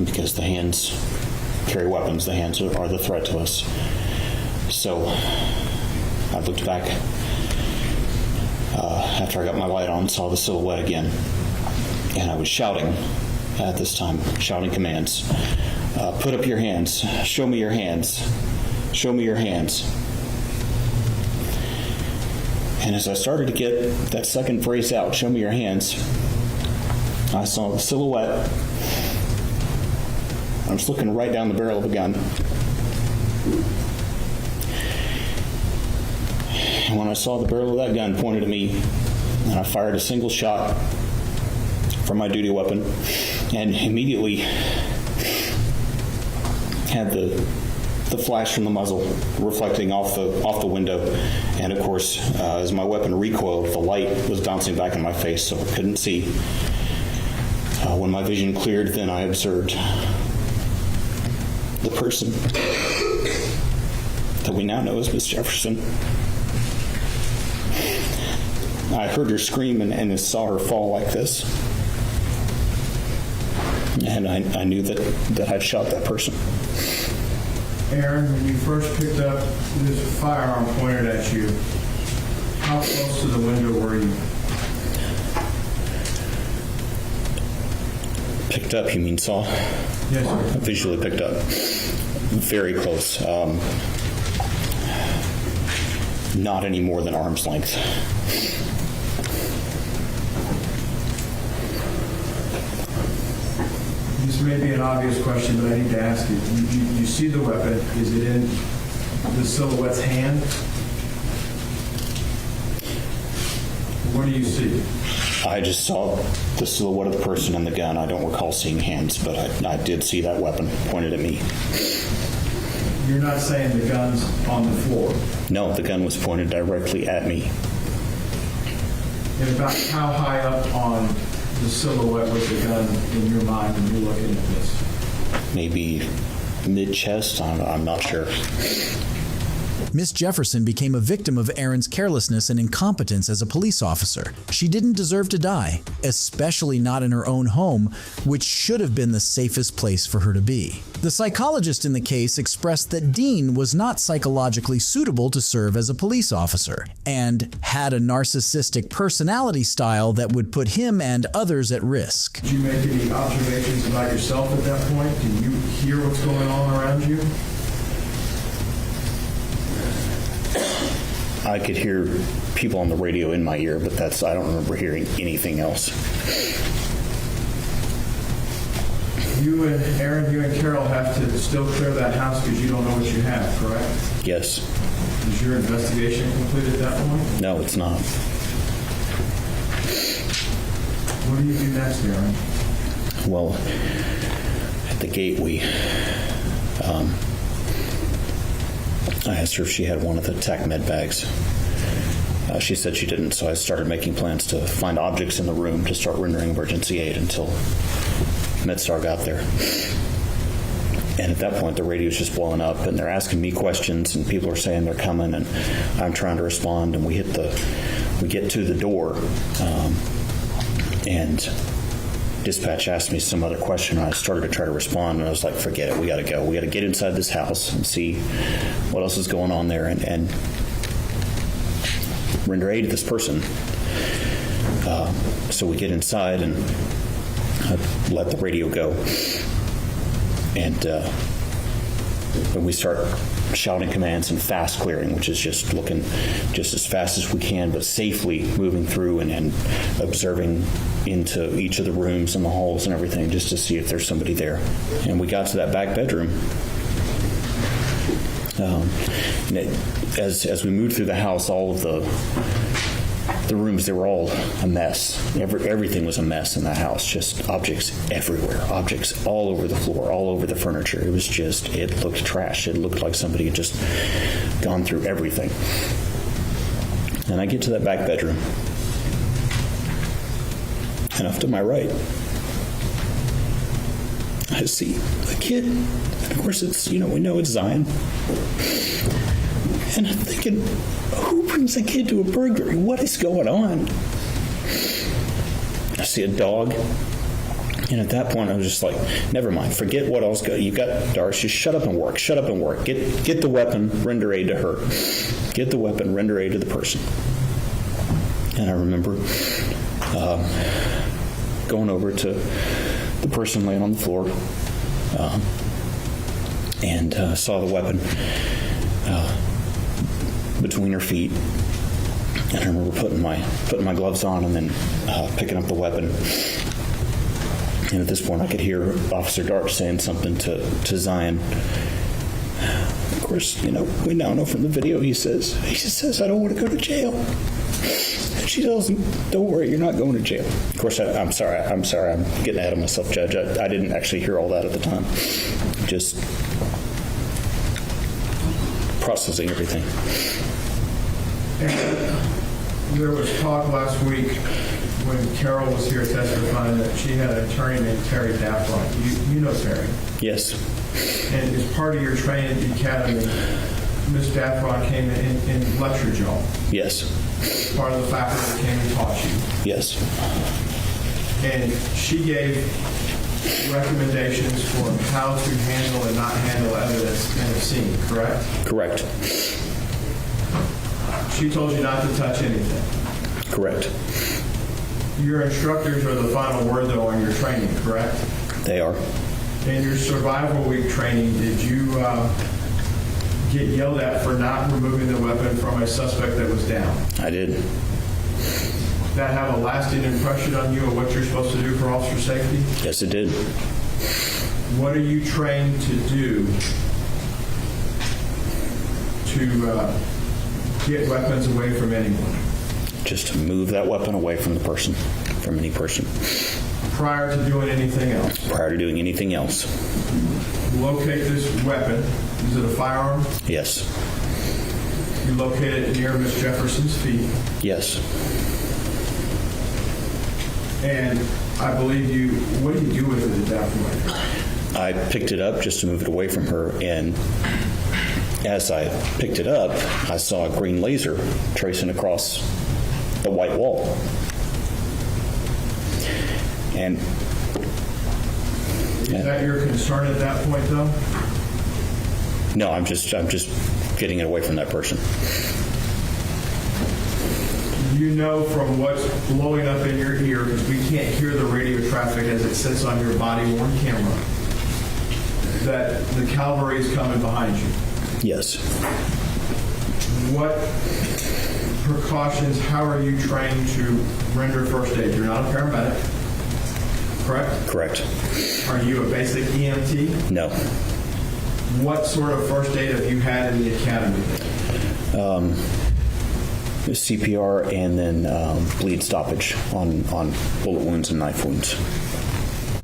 because the hands carry weapons. The hands are the threat to us. So I looked back after I got my light on, saw the silhouette again, and I was shouting at this time, shouting commands. Put up your hands. Show me your hands. Show me your hands. And as I started to get that second phrase out, show me your hands, I saw the silhouette. I was looking right down the barrel of a gun. And when I saw the barrel of that gun pointed at me, and I fired a single shot from my duty weapon, and immediately had the flash from the muzzle reflecting off the window, and of course, as my weapon recoiled, the light was bouncing back in my face, so I couldn't see. When my vision cleared, then I observed the person that we now know as Miss Jefferson. I heard her scream and saw her fall like this. And I knew that I'd shot that person. Aaron, when you first picked up this firearm pointed at you, how close to the window were you? Picked up, you mean saw? Yes, sir. Visually picked up. Very close. Not any more than arm's length. This may be an obvious question, but I need to ask you. You see the weapon. Is it in the silhouette's hand? What do you see? I just saw the silhouette of the person and the gun. I don't recall seeing hands, but I did see that weapon pointed at me. You're not saying the gun's on the floor? No, the gun was pointed directly at me. And about how high up on the silhouette was the gun in your mind when you're looking at this? Maybe mid-chest, I'm not sure. Miss Jefferson became a victim of Aaron's carelessness and incompetence as a police officer. She didn't deserve to die, especially not in her own home, which should have been the safest place for her to be. The psychologist in the case expressed that Dean was not psychologically suitable to serve as a police officer and had a narcissistic personality style that would put him and others at risk. Did you make any observations about yourself at that point? Can you hear what's going on around you? I could hear people on the radio in my ear, but I don't remember hearing anything else. You and Aaron, you and Carol have to still clear that house because you don't know what you have, correct? Yes. Is your investigation complete at that point? No, it's not. What do you do next, Aaron? Well, at the gate, I asked her if she had one of the TAC med bags. She said she didn't, so I started making plans to find objects in the room to start rendering emergency aid until MedStar got there. And at that point, the radio's just blowing up, and they're asking me questions, and people are saying they're coming, and I'm trying to respond, and we get to the door, and dispatch asked me some other question, and I started to try to respond, and I was like, forget it, we got to go. We got to get inside this house and see what else is going on there, and render aid to this person. So we get inside, and I let the radio go. And we start shouting commands and fast clearing, which is just looking just as fast as we can, but safely moving through and observing into each of the rooms and the halls and everything, just to see if there's somebody there. And we got to that back bedroom. As we moved through the house, all of the rooms, they were all a mess. Everything was a mess in the house, just objects everywhere, objects all over the floor, all over the furniture. It was just, it looked trash. It looked like somebody had just gone through everything. And I get to that back bedroom, and off to my right, I see a kid. And of course, it's, we know it's Zion. And I'm thinking, who brings a kid to a burglary? What is going on? I see a dog. And at that point, I was just like, never mind. Forget what else. You got Doris. Just shut up and work. Shut up and work. Get the weapon. Render aid to her. Get the weapon. Render aid to the person. And I remember going over to the person laying on the floor and saw the weapon between her feet. And I remember putting my gloves on and then picking up the weapon. And at this point, I could hear Officer Dart saying something to Zion. Of course, we now know from the video, he just says, I don't want to go to jail. And she tells him, don't worry, you're not going to jail. Of course, I'm sorry, I'm getting ahead of myself, Judge. I didn't actually hear all that at the time. Just processing everything. And there was talk last week when Carol was here testifying that she had an attorney named Terry Daffron. You know Terry? Yes. And as part of your training at the academy, Ms. Daffron came in and lectured y'all. Yes. Part of the faculty came and taught you. Yes. And she gave recommendations for how to handle and not handle evidence in a scene, correct? Correct. She told you not to touch anything. Correct. Your instructors are the final word, though, on your training, correct? They are. In your survival week training, did you get yelled at for not removing the weapon from a suspect that was down? I did. That have a lasting impression on you of what you're supposed to do for officer safety? Yes, it did. What are you trained to do to get weapons away from anyone? Just to move that weapon away from the person, from any person. Prior to doing anything else? Prior to doing anything else. Locate this weapon. Is it a firearm? Yes. You locate it near Miss Jefferson's feet? Yes. And I believe what do you do with it at that point? I picked it up just to move it away from her, and as I picked it up, I saw a green laser tracing across the white wall. And is that your concern at that point, though? No, I'm just getting it away from that person. You know from what's blowing up in your ear, because we can't hear the radio traffic as it sits on your body-worn camera, that the cavalry is coming behind you. Yes. What precautions, how are you trained to render first aid? You're not a paramedic, correct? Correct. Are you a basic EMT? No. What sort of first aid have you had in the academy? CPR and then bleed stoppage on bullet wounds and knife wounds.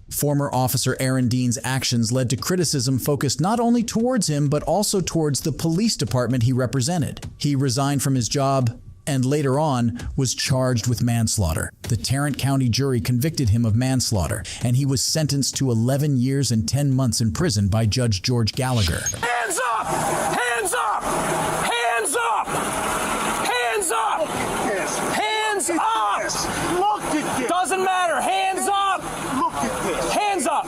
Former Officer Aaron Dean's actions led to criticism focused not only towards him, but also towards the police department he represented. He resigned from his job and later on was charged with manslaughter. The Tarrant County jury convicted him of manslaughter, and he was sentenced to 11 years and 10 months in prison by Judge George Gallagher. Hands up! Hands up! Hands up! Hands up! Yes. Hands up! Look at this. Doesn't matter. Hands up! Look at this. Hands up!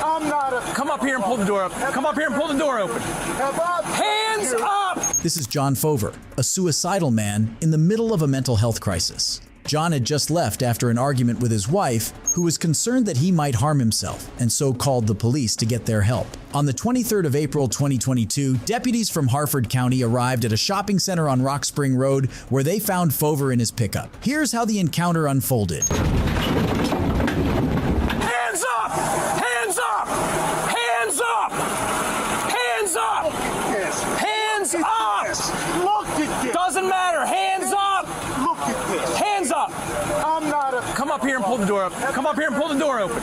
I'm not a... Come up here and pull the door up. Come up here and pull the door open. Hands up! This is John Fover, a suicidal man in the middle of a mental health crisis. John had just left after an argument with his wife, who was concerned that he might harm himself, and so called the police to get their help. On the 23rd of April 2022, deputies from Harford County arrived at a shopping center on Rock Spring Road where they found Fover in his pickup. Here's how the encounter unfolded. Hands up! Hands up! Hands up! Hands up! Yes. Hands up! Look at this. Doesn't matter. Hands up! Look at this. Hands up! I'm not a... Come up here and pull the door up. Come up here and pull the door open.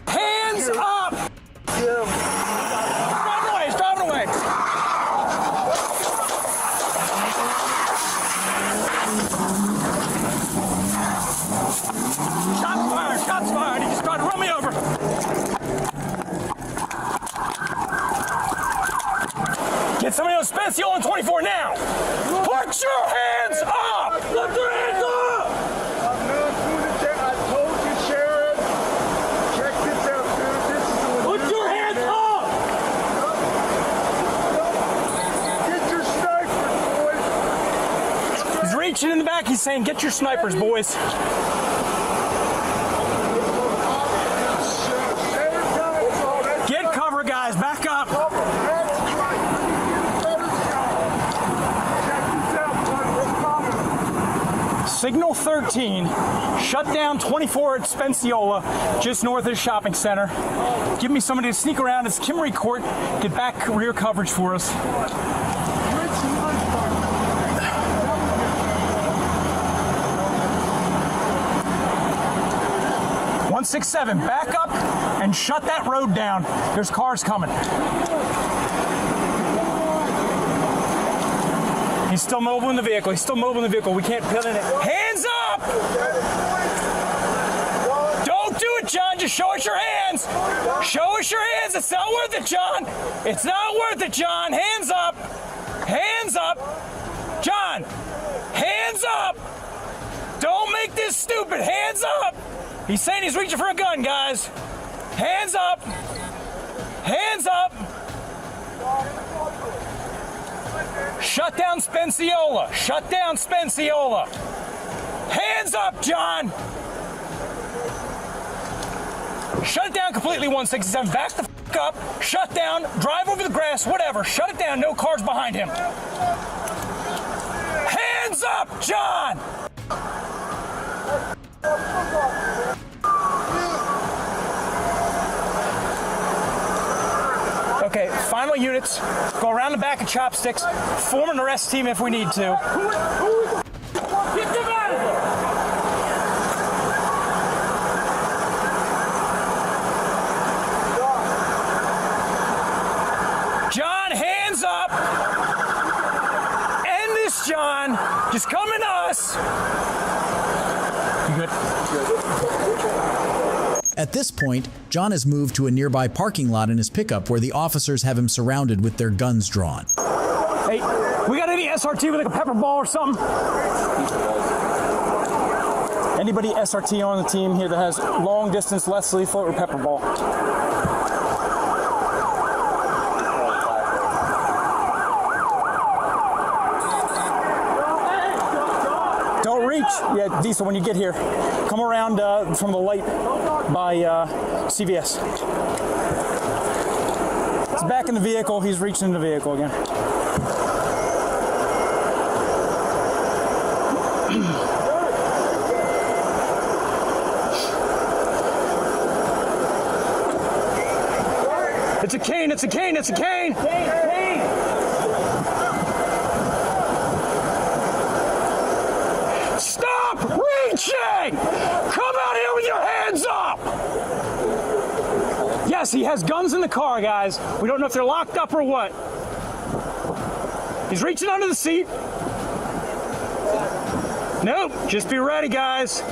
Hands up! Drive away! He's driving away! Shots fired! Shots fired! He just tried to run me over! Get somebody on Specio on 24 now! Put your hands up! Put your hands up! I'm not doing it there. I told you, Sheriff. Check this out, dude. This is the Put your hands up! Get your snipers, boys. He's reaching in the back. He's saying, get your snipers, boys. Get cover, guys. Back up. Signal 13, shut down 24 at Spenciola, just north of the shopping center. Give me somebody to sneak around. It's Kimmery Court. Get back rear coverage for us. 167, back up and shut that road down. There's cars coming. He's still mobile in the vehicle. He's still mobile in the vehicle. We can't pin in it. Hands up! Don't do it, John. Just show us your hands. Show us your hands. It's not worth it, John. It's not worth it, John. Hands up. Hands up. John, hands up. Don't make this stupid. Hands up. He's saying he's reaching for a gun, guys. Hands up. Hands up. Shut down Spenciola. Shut down Spenciola. Hands up, John. Shut it down completely, 167. Back the f*** up. Shut down. Drive over the grass, whatever. Shut it down. No cars behind him. Hands up, John. Okay, final units. Go around the back of Chopsticks. Form an arrest team if we need to. Get them out of here! John, hands up! End this, John! Just come in us! You good? At this point, John has moved to a nearby parking lot in his pickup where the officers have him surrounded with their guns drawn. Hey, we got any SRT with like a pepper ball or something? Anybody SRT on the team here that has long distance, less lethal, or pepper ball? Don't reach. Yeah, Diesel, when you get here, come around from the light by CVS. He's back in the vehicle. He's reaching in the vehicle again. It's a cane, it's a cane, it's a cane! Cane! Stop reaching! Come out here with your hands up! Yes, he has guns in the car, guys. We don't know if they're locked up or what. He's reaching under the seat. Nope, just be ready, guys.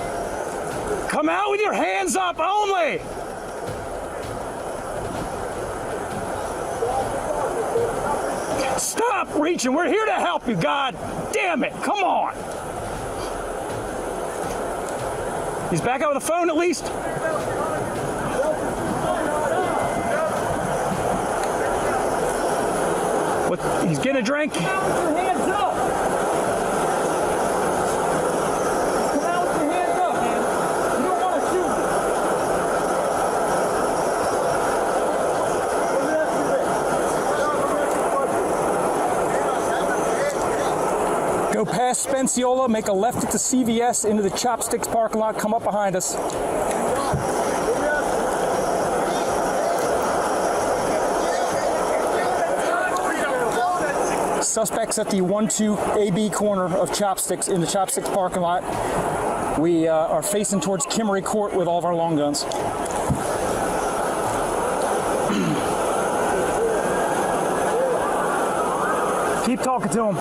Come out with your hands up only. Stop reaching. We're here to help you, God damn it. Come on. He's back out with the phone at least. What? He's getting a drink? Come out with your hands up. Come out with your hands up, man. You don't want to shoot. Go past Spenciola, make a left at the CVS into the Chopsticks parking lot, come up behind us. Suspects at the 1-2 AB corner of Chopsticks in the Chopsticks parking lot. We are facing towards Kimmery Court with all of our long guns. Keep talking to him.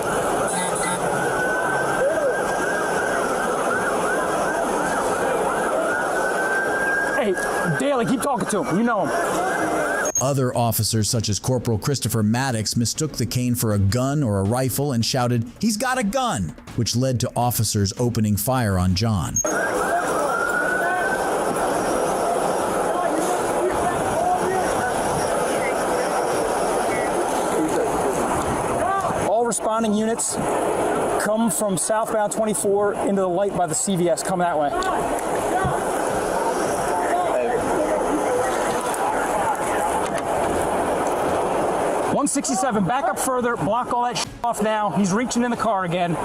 Hey, Daly, keep talking to him. You know him. Other officers, such as Corporal Christopher Maddox, mistook the cane for a gun or a rifle and shouted, "He's got a gun!" which led to officers opening fire on John. All responding units come from southbound 24 into the light by the CVS. Come that way. 167, back up further, block all that shit off now. He's reaching in the car again.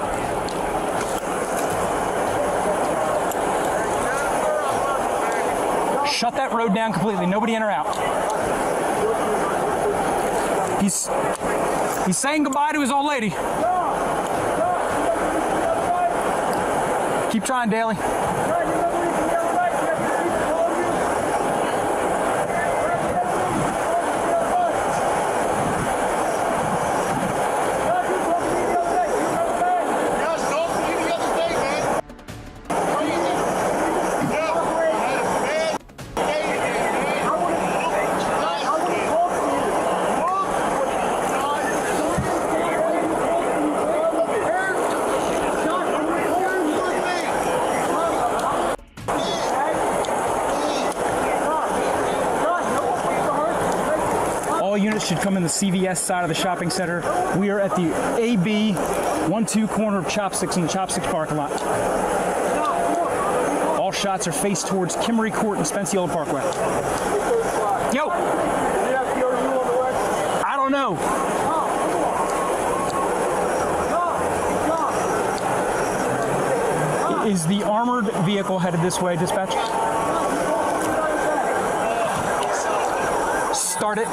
Shut that road down completely, nobody in or out. He's saying goodbye to his old lady. Keep trying, Daly. Units should come in the CVS side of the shopping center. We are at the AB 1-2 corner of Chopsticks in the Chopsticks parking lot. All shots are faced towards Kimmery Court and Spenciola Parkway. Yo! I don't know. Is the armored vehicle headed this way, dispatch? Start it.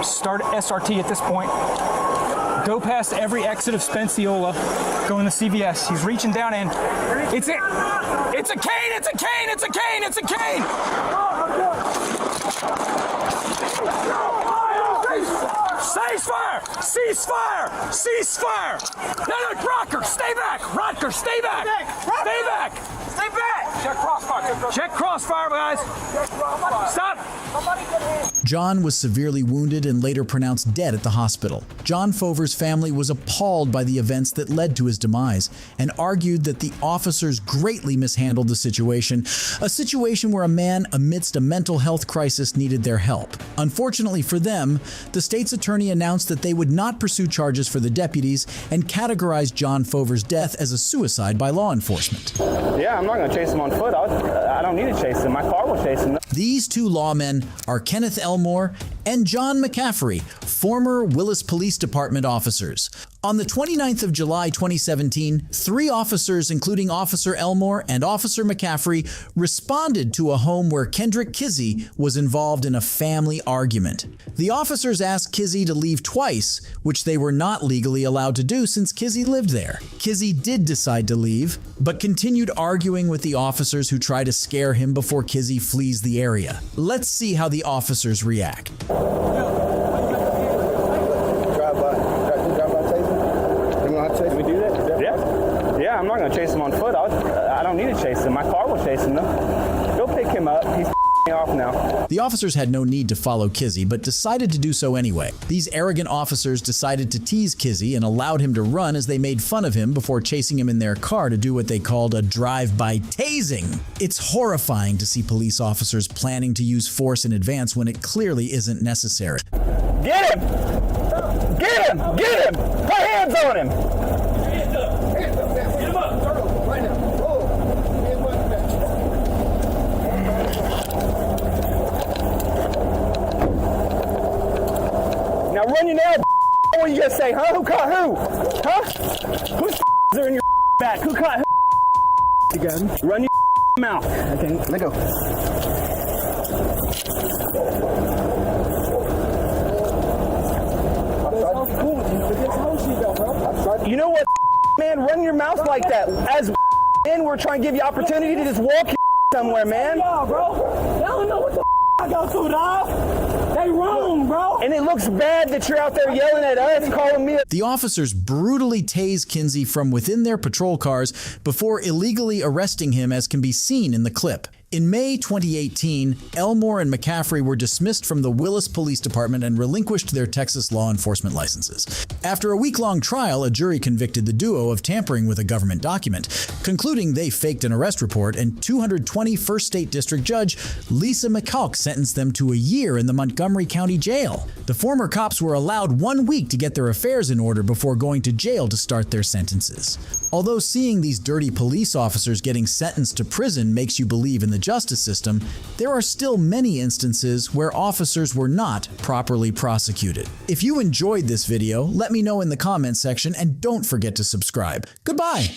Start SRT at this point. Go past every exit of Spenciola. Go in the CVS. He's reaching down in. It's it. It's a cane. It's a cane. It's a cane. It's a cane. Cease fire! Cease fire! Cease fire! No, Rocker, stay back! Rocker, stay back! Stay back! Stay back! Check crossfire. Check crossfire, guys. Stop! John was severely wounded and later pronounced dead at the hospital. John Fover's family was appalled by the events that led to his demise and argued that the officers greatly mishandled the situation, a situation where a man amidst a mental health crisis needed their help. Unfortunately for them, the state's attorney announced that they would not pursue charges for the deputies and categorized John Fover's death as a suicide by law enforcement. Yeah, I'm not going to chase him on foot. I don't need to chase him. My car will chase him. These two lawmen are Kenneth Elmore and John McCaffrey, former Willis Police Department officers. On the 29th of July 2017, 3 officers, including Officer Elmore and Officer McCaffrey, responded to a home where Kendrick Kizzy was involved in a family argument. The officers asked Kizzy to leave twice, which they were not legally allowed to do since Kizzy lived there. Kizzy did decide to leave, but continued arguing with the officers who try to scare him before Kizzy flees the area. Let's see how the officers react. Yeah, I'm not going to chase him on foot. chase him. My car will chase him, though. Go pick him up. He's me off now. The officers had no need to follow Kizzy, but decided to do so anyway. These arrogant officers decided to tease Kizzy and allowed him to run as they made fun of him before chasing him in their car to do what they called a drive-by tasing. It's horrifying to see police officers planning to use force in advance when it clearly isn't necessary. Get him! Get him! Get him! Put hands on him! Hands up! Hands up! Get him up! Turn over right now. Now run your nail. What are you gonna say, huh? Who caught who? Huh? Whose are in your back? Who caught who? You got him. Run your mouth. Okay, let go. You know what, man? Run your mouth like that. As men, we're trying to give you opportunity to just walk somewhere, man. Y'all, bro. Y'all don't know what the I go through, dog. They wrong, bro. And it looks bad that you're out there yelling at us, calling me. The officers brutally tased Kinsey from within their patrol cars before illegally arresting him, as can be seen in the clip. In May 2018, Elmore and McCaffrey were dismissed from the Willis Police Department and relinquished their Texas law enforcement licenses. After a week-long trial, a jury convicted the duo of tampering with a government document, concluding they faked an arrest report, and 220 First State District Judge Lisa McCulk sentenced them to a year in the Montgomery County Jail. The former cops were allowed 1 week to get their affairs in order before going to jail to start their sentences. Although seeing these dirty police officers getting sentenced to prison makes you believe in the justice system, there are still many instances where officers were not properly prosecuted. If you enjoyed this video, let me know in the comments section and don't forget to subscribe. Goodbye!